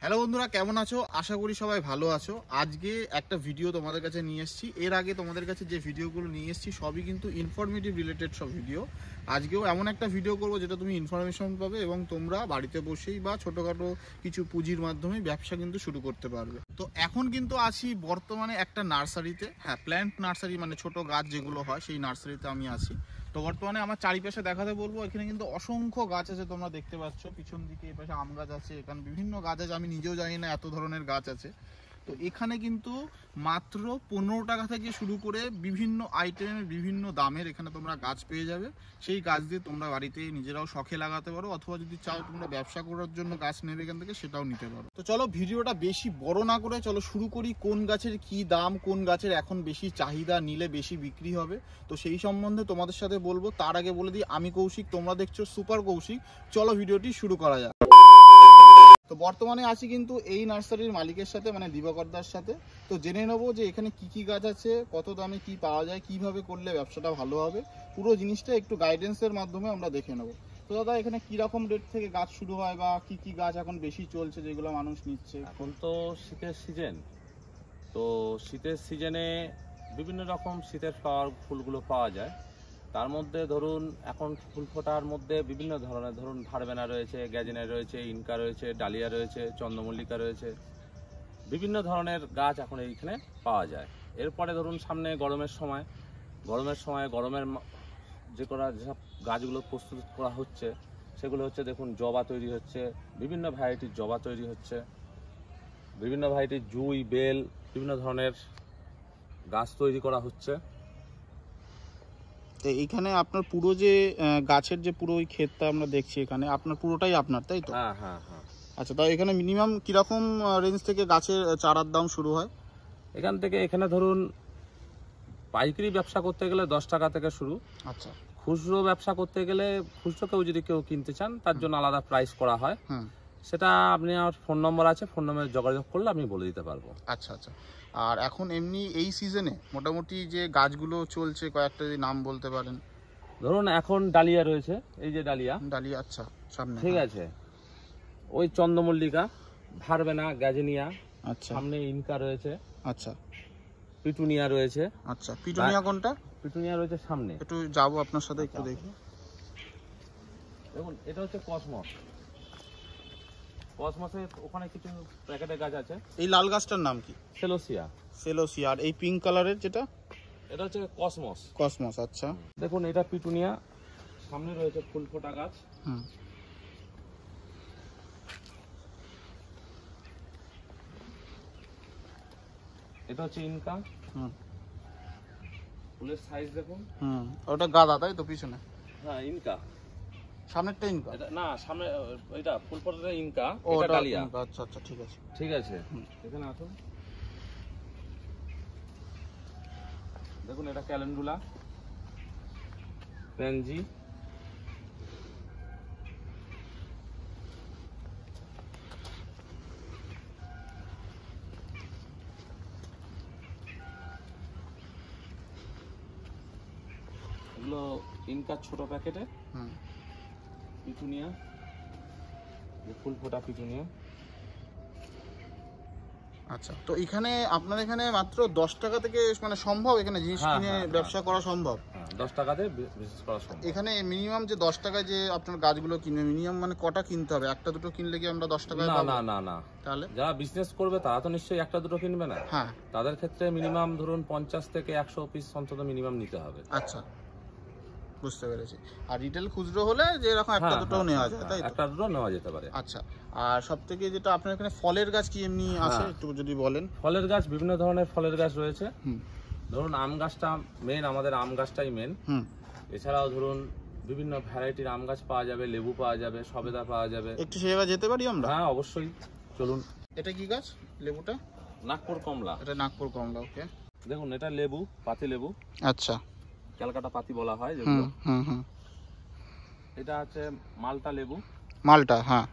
Hello বন্ধুরা, কেমন আছো? আশা করি সবাই ভালো আছো। আজকে একটা ভিডিও তোমাদের কাছে নিয়ে এসেছি। এর আগে তোমাদের কাছে যে ভিডিওগুলো নিয়ে এসেছি সবই কিন্তু ইনফরমেটিভ রিলেটেড সব ভিডিও। আজকেও এমন একটা ভিডিও করবো যেটা তুমি ইনফরমেশন পাবে এবং তোমরা বাড়িতে বসেই বা ছোটোখাটো কিছু পুঁজির মাধ্যমে ব্যবসা কিন্তু শুরু করতে পারবে। তো এখন কিন্তু আছি বর্তমানে একটা নার্সারিতে, হ্যাঁ প্ল্যান্ট নার্সারি, মানে ছোট গাছ যেগুলো হয় সেই নার্সারিতে আমি আছি। তো বর্তমানে আমার চারিপাশে দেখাতে বলবো, এখানে কিন্তু অসংখ্য গাছ আছে, তোমরা দেখতে পাচ্ছ পিছন দিকে। এই পাশে আম গাছ আছে, এখানে বিভিন্ন গাছ আছে, আমি নিজেও জানি না এত ধরনের গাছ আছে। তো এখানে কিন্তু মাত্র 15 টাকা থেকে শুরু করে বিভিন্ন আইটেমের বিভিন্ন দামের এখানে তোমরা গাছ পেয়ে যাবে। সেই গাছ দিয়ে তোমরা বাড়িতে নিজেরাও শখে লাগাতে পারো, অথবা যদি চাও তোমরা ব্যবসা করার জন্য গাছ নেবে এখান থেকে, সেটাও নিতে পারো। তো চলো ভিডিওটা বেশি বড় না করে চলো শুরু করি। কোন গাছের কি দাম, কোন গাছের এখন বেশি চাহিদা, নিলে বেশি বিক্রি হবে, তো সেই সম্বন্ধে তোমাদের সাথে বলবো। তার আগে বলে দিই, আমি কৌশিক, তোমরা দেখছো সুপার কৌশিক। চলো ভিডিওটি শুরু করা যাক। তো বর্তমানে আছি কিন্তু এই নার্সারির মালিকের সাথে, মানে দিবাকরদার সাথে। তো জেনে নেবো যে এখানে কি কি গাছ আছে, কত দামে কি পাওয়া যায়, কিভাবে করলে ব্যবসাটা ভালো হবে, পুরো জিনিসটা একটু গাইডেন্সের মাধ্যমে আমরা দেখে নেবো। তো দাদা, এখানে কিরকম রেট থেকে গাছ শুরু হয় বা কি কি গাছ এখন বেশি চলছে যেগুলো মানুষ নিচ্ছে? এখন তো শীতের সিজন, তো শীতের সিজনে বিভিন্ন রকম শীতের ফ্লাওয়ার ফুলগুলো পাওয়া যায়। তার মধ্যে ধরুন এখন ফুল ফোটার মধ্যে বিভিন্ন ধরনের, ধরুন ভারবেনা রয়েছে, গ্যাজিনা রয়েছে, ইনকা রয়েছে, ডালিয়া রয়েছে, চন্দ্রমল্লিকা রয়েছে, বিভিন্ন ধরনের গাছ এখন এইখানে পাওয়া যায়। এরপরে ধরুন সামনে গরমের সময় যেসব গাছগুলো প্রস্তুত করা হচ্ছে সেগুলো হচ্ছে, দেখুন জবা তৈরি হচ্ছে, বিভিন্ন ভ্যারাইটির জবা তৈরি হচ্ছে, বিভিন্ন ভ্যারাইটির জুঁই, বেল, বিভিন্ন ধরনের গাছ তৈরি করা হচ্ছে। তো এইখানে আপনার পুরো যে গাছের যে পুরো ওই ক্ষেতটা আমরা দেখছি, এখানে আপনার পুরোটাই আপনার, তাই তো? হ্যাঁ হ্যাঁ হ্যাঁ। আচ্ছা, তাই এখানে মিনিমাম কিরকম রেঞ্জ থেকে গাছের চারার দাম শুরু হয়? এখানে ধরুন পাইকারি ব্যবসা করতে গেলে 10 টাকা থেকে শুরু। আচ্ছা। খুচরো ব্যবসা করতে গেলে, খুচরো যদি কেউ কিনতে চান তার জন্য আলাদা প্রাইস করা হয়। সেটা আপনি আমার ফোন নম্বর আছে, ফোন নম্বরে যোগাযোগ করলে আমি বলে দিতে পারবো। আচ্ছা আচ্ছা। আর এখন এমনি এই সিজনে মোটামুটি যে গাছগুলো চলছে কয়েকটা যদি নাম বলতে পারেন। ধরুন এখন ডালিয়া রয়েছে, এই যে ডালিয়া। আচ্ছা, সামনে ঠিক আছে, ওই চন্দ্রমল্লিকা, ভারবেনা, গ্যাজিনিয়া, আচ্ছা, সামনে ইনকা রয়েছে, আচ্ছা, পিটুনিয়া রয়েছে। আচ্ছা, পিটুনিয়া কোনটা? পিটুনিয়া রয়েছে সামনে, একটু যাবো আপনার সাথে, একটু দেখি। দেখুন এটা হচ্ছে কসমস। কসমসের ওখানে কিছু প্যাকেটের গাছ আছে। এই লাল গাছটার নাম কি? সেলোসিয়া। আর এই পিঙ্ক কালারের যেটা? এটা হচ্ছে কসমস। আচ্ছা। দেখুন এটা পিটুনিয়া, সামনে রয়েছে ফুল ফোটা গাছ। এটা হচ্ছে ইনকা। ফুলের সাইজ দেখুন। ওটা গাঁদা, তাই তো পিছনে? হ্যাঁ ইনকা, সামনেরটা ইনকা? না সামনে এটা ফুল ফোটাটা ইনকা, এটা ডালিয়া। আচ্ছা আচ্ছা, ঠিক আছে ঠিক আছে। এখানে আসুন, দেখুন এটা ক্যালেন্ডুলা, পেনজি, এগুলো ইনকার ছোট প্যাকেটে। পিটুনিয়া, ফুল ফোটা পিটুনিয়া। আচ্ছা, তো এখানে আপনার এখানে মাত্র 10 টাকা থেকে মানে সম্ভব এখানে জিনিস কিনে ব্যবসা করা সম্ভব? 10 টাকাতে বিজনেস করা সম্ভব। এখানে মিনিমাম যে 10 টাকায় যে আপনার গাছগুলো কিনবে, মিনিমাম মানে কটা কিনতে হবে? একটা দুটো কিনলে কি আমরা 10 টাকায় পাবো? না। তাহলে যারা বিজনেস করবে তারা তো নিশ্চয়ই একটা দুটো কিনবে না। হ্যাঁ, তাদের ক্ষেত্রে মিনিমাম ধরুন 50 থেকে 100 পিস অন্তত মিনিমাম নিতে হবে। আচ্ছা, বুঝতে পেরেছি। আর রিটেল খুচরো হলে যে এরকম একটা দুটো নেওয়া যায়, তাই তো? একটা দুটো নেওয়া যেতে পারে। আচ্ছা। আর সবথেকে যেটা আপনার এখানে ফলের গাছ কি এমনি আছে একটু যদি বলেন? ফলের গাছ, বিভিন্ন ধরনের ফলের গাছ রয়েছে। ধরুন আম গাছটা মেন, আমাদের আম গাছটাই মেন। এছাড়াও ধরুন বিভিন্ন ভ্যারাইটির আম গাছ পাওয়া যাবে, লেবু পাওয়া যাবে, সবেদা পাওয়া যাবে। একটু সেভাবে যেতে পারি আমরা? হ্যাঁ অবশ্যই, চলুন। এটা কি গাছ? লেবুটা নাগপুর কমলা। এটা নাগপুর কমলা, ওকে। দেখুন এটা লেবু, পাতি লেবু। আচ্ছা, ক্যালকাটা পাতি বলা হয় যেগুলো। এটা আছে মালটা লেবু। মালটা, হ্যাঁ।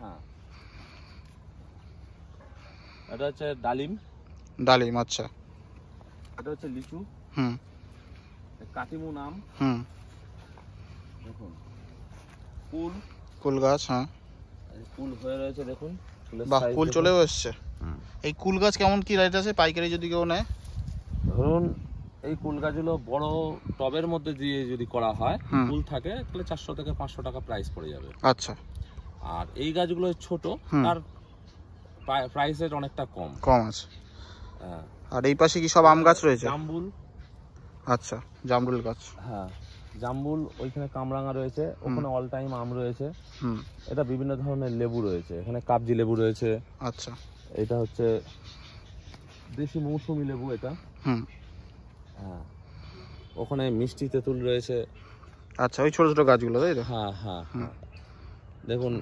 এটা হচ্ছে ডালিম। আচ্ছা। এটা হচ্ছে লিচু। কাটিমু নাম। দেখুন কুল গাছ, হ্যাঁ। কুল হয়ে রয়েছে দেখুন। বাহ, size কুল দেখুন। চলেও এসছে। হুম। এই কুল গাছ কেমন কি রেট আছে পাইকারি যদি কেউ নেয়? ধরুন এই কুল গাছগুলো বড় টবের মধ্যে দিয়ে যদি করা হয়, হুম। কুল থাকে, তাহলে 400 থেকে 500 টাকা প্রাইস পড়ে যাবে। আচ্ছা, আর এই গাছগুলো ছোট, হুম। তার প্রাইস রেট অনেকটা কম। কম আছে। হ্যাঁ। আর এই পাশে কি সব আম গাছ রয়েছে? জামবুল, আচ্ছা, জামরুল গাছ। হ্যাঁ জামবুল, ওইখানে কামরাঙা রয়েছে, ওখানে অল টাইম আম রয়েছে। হুম। এটা বিভিন্ন ধরনের লেবু রয়েছে, এখানে কাবজি লেবু রয়েছে, আচ্ছা। এটা হচ্ছে দেশি মৌসুমী লেবু এটা। হুম। হ্যাঁ, ওখানে মিষ্টি তেঁতুল রয়েছে। আচ্ছা, ওই ছোট ছোট গাছগুলো তাই তো? হ্যাঁ হ্যাঁ হ্যাঁ, দেখুন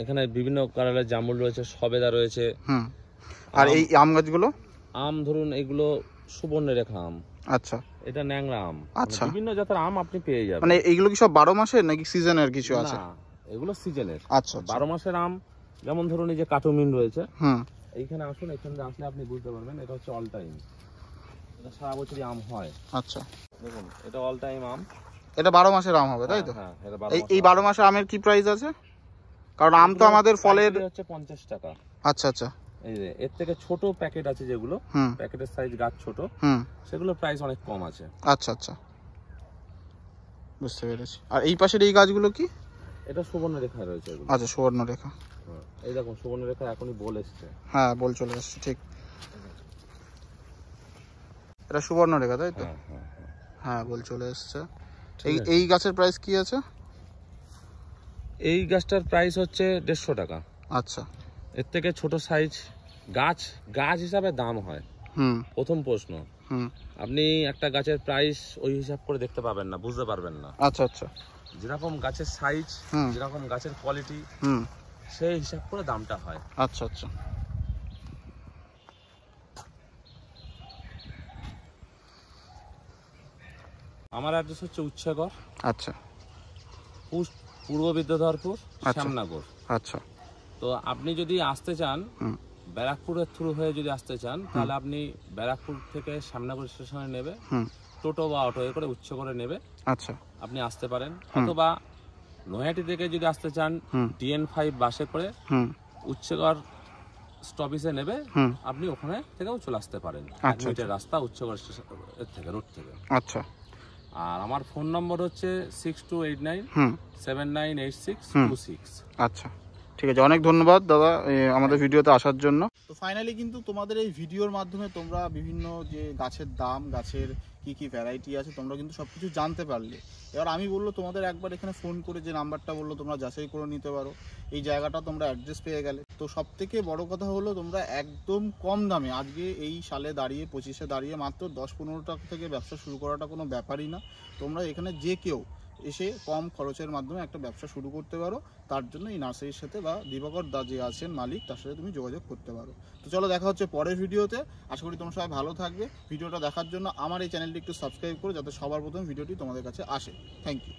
এখানে বিভিন্ন কালারের জামরুল রয়েছে, সবেদা রয়েছে। হুম। আর এই আম গাছগুলো? আম ধরুন এগুলো সুবর্ণরেখা আম, আচ্ছা এটা ন্যাংরা আম। আচ্ছা। মানে বিভিন্ন জাতের আম আপনি পেয়ে যাবেন। মানে এইগুলো কি সব 12 মাসের নাকি সিজনের কিছু আছে? না, এগুলো সিজনের। আচ্ছা আচ্ছা। 12 মাসের আম, যেমন ধরুন এই যে কাটুমিন রয়েছে, হুম। এইখানে আসুন, এখানে আসলে আপনি বুঝতে পারবেন এটা হচ্ছে অল টাইম, এটা সারা বছরই আম হয়। আচ্ছা, দেখুন এটা অল টাইম আম। এটা 12 মাসের আম হবে তাই তো? হ্যাঁ, এটা এই 12 মাসের আমের কি প্রাইস আছে? কারণ আম তো আমাদের ফলের হচ্ছে 50 টাকা। আচ্ছা আচ্ছা। এই যে এর থেকে ছোট প্যাকেট আছে যেগুলো, হুম প্যাকেটের সাইজ গাছ ছোট, হুম। সেগুলো প্রাইস অনেক কম আছে। আচ্ছা আচ্ছা, বুঝতে পেরেছি। আর এই পাশের এই গাছগুলো কি? এটা সুবর্ণরেখা রয়েছে এগুলো। আচ্ছা, সুবর্ণরেখা। হ্যাঁ, এই দেখুন সুবর্ণরেখা এখনই বল এসছে। হ্যাঁ, বল চলে আসছে, ঠিক। এটা সুবর্ণরেখা তাই তো? হ্যাঁ হ্যাঁ হ্যাঁ। হ্যাঁ, বল চলে এসছে। ঠিক এই আছে। এই গাছের প্রাইস কি আছে? এই গাছটার প্রাইস হচ্ছে 150 টাকা। আচ্ছা। এর থেকে ছোট সাইজ গাছ, গাছ হিসাবে দাম হয়। হুম প্রথম প্রশ্ন, হুম। আপনি একটা গাছের প্রাইস ওই হিসাব করে দেখতে পাবেন না, বুঝতে পারবেন না। আচ্ছা আচ্ছা। যেরকম গাছের সাইজ, হুম। যেরকম গাছের কোয়ালিটি, হুম। সেই হিসাব করে দামটা হয়। আচ্ছা আচ্ছা। আমার অ্যাড্রেস হচ্ছে উচ্ছেগড়, আচ্ছা পূর্ব বিদ্যাধরপুর, আচ্ছা। শ্যামনগর। আচ্ছা। তো আপনি যদি আসতে চান, হুম ব্যারাকপুরের থ্রু হয়ে যদি আসতে চান, তাহলে আপনি ব্যারাকপুর থেকে শ্যামনগর স্টেশনে নেবে, হুম। টোটো বা অটো করে উচ্ছেগড়ে নেবে, আচ্ছা। আপনি আসতে পারেন। অথবা নৈহাটি থেকে যদি আসতে চান, হুম। DN5 বাসে করে হুম উচ্ছেগড় স্টপেজে নেবে, হুম। আপনি ওখানে থেকেও চলে আসতে পারেন। 1 আচ্ছা, মিনিটের রাস্তা উচ্ছেগড় স্টেশন থেকে, রোড থেকে। আচ্ছা। আর আমার ফোন নম্বর হচ্ছে 6289 হুম 798626। আচ্ছা, ঠিক আছে। অনেক ধন্যবাদ দাদা আমাদের ভিডিওতে আসার জন্য। তো ফাইনালি কিন্তু তোমাদের এই ভিডিওর মাধ্যমে তোমরা বিভিন্ন যে গাছের দাম, গাছের কি কি ভ্যারাইটি আছে, তোমরা কিন্তু সব কিছু জানতে পারলে। এবার আমি বললো তোমাদের একবার এখানে ফোন করে যে নাম্বারটা বললো তোমরা যাচাই করে নিতে পারো, এই জায়গাটা তোমরা অ্যাড্রেস পেয়ে গেলে। তো সব থেকে বড় কথা হলো তোমরা একদম কম দামে আজকে এই সালে দাঁড়িয়ে 25-এ দাঁড়িয়ে মাত্র 10-15 টাকা থেকে ব্যবসা শুরু করাটা কোনো ব্যাপারই না। তোমরা এখানে যে কেউ এসে কম খরচের মাধ্যমে একটা ব্যবসা শুরু করতে পারো। তার জন্য এই নার্সারির সাথে বা দিবাকর দা যে আছেন মালিক, তার সাথে তুমি যোগাযোগ করতে পারো। তো চলো, দেখা হচ্ছে পরের ভিডিওতে। আশা করি তোমরা সবাই ভালো থাকবে। ভিডিওটা দেখার জন্য আমার এই চ্যানেলটি একটু সাবস্ক্রাইব করো, যাতে সবার প্রথম ভিডিওটি তোমাদের কাছে আসে। Thank you.